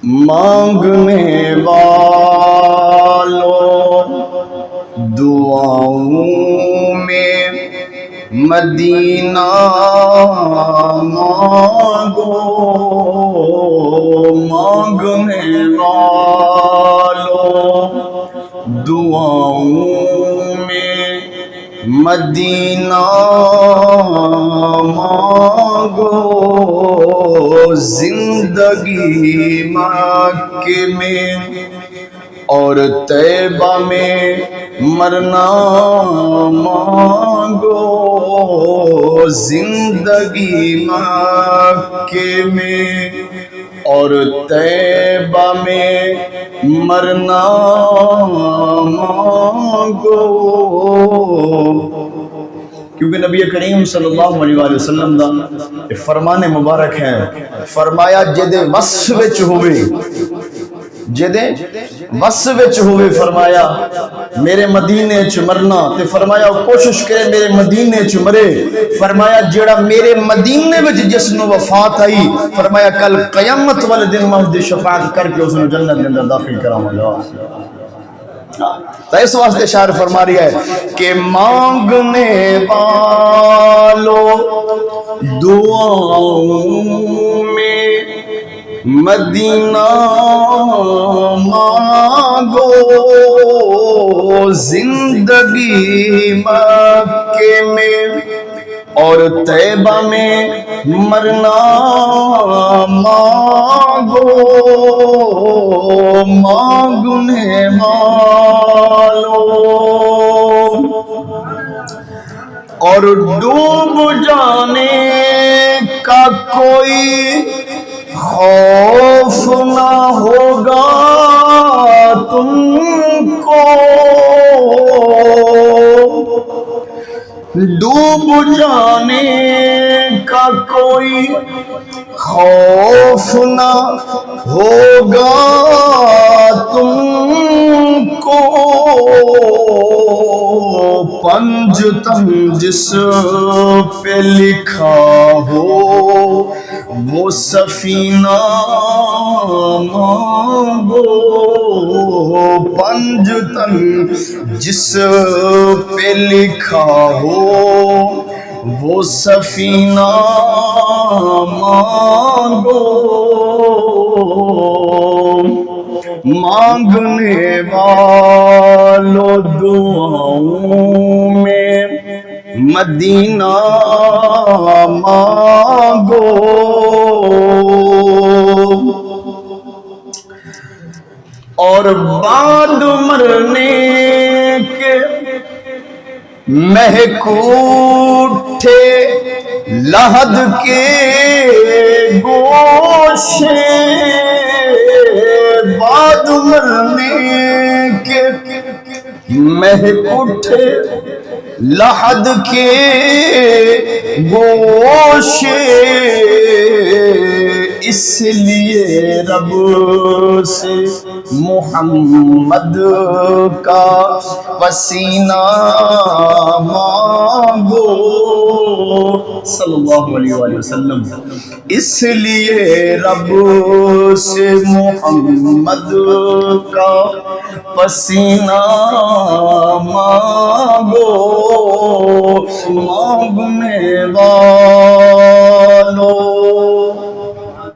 مانگنے والوں دعاؤں میں مدینہ مانگو، مانگنے والوں دعاؤں میں مدینہ مانگو، زندگی مکے میں اور طیبہ میں مرنا مانگو، زندگی مکے میں اور طیبہ میں مرنا مانگو۔ کیونکہ نبی کریم صلی اللہ علیہ وسلم دا فرمان مبارک ہے، فرمایا جدے وصف وچ ہوئے، جدے وصف وچ ہوئے، فرمایا میرے مدینے چ مرنا، تے فرمایا کوشش کرے میرے مدینے چ مرے، فرمایا جیڑا میرے مدینے وچ جس نو وفات آئی، فرمایا کل قیامت والے دن میں اس دی شفاعت کر کے اس نو جنت کے اندر داخل کراواں گا۔ تو اس واسطے شاعر فرما رہی ہے کہ مانگنے والوں دعاؤں میں مدینہ مانگو، زندگی مکے میں اور طیبہ میں مرنا مانگو، مانگنے والوں اور ڈوب جانے کا کوئی خوف نہ ہوگا تم کو، ڈوب جانے کا کوئی خوف نہ ہوگا تم کو، پنجتن جس پہ لکھا ہو وہ سفینہ مانگو، پنجتن جس پہ لکھا ہو وہ سفینہ مانگو، مانگنے والوں دعاؤں میں مدینہ مانگو، اور بعد مرنے کے مہک اٹھے لحد کے گوشے، بعد مرنے کے مہک اٹھے لحد کے گوشے، اس لیے رب سے محمد کا پسینہ مانگو صلی اللہ علیہ وآلہ وسلم، اس لیے رب سے محمد کا پسینہ مانگو، مانگنے والوں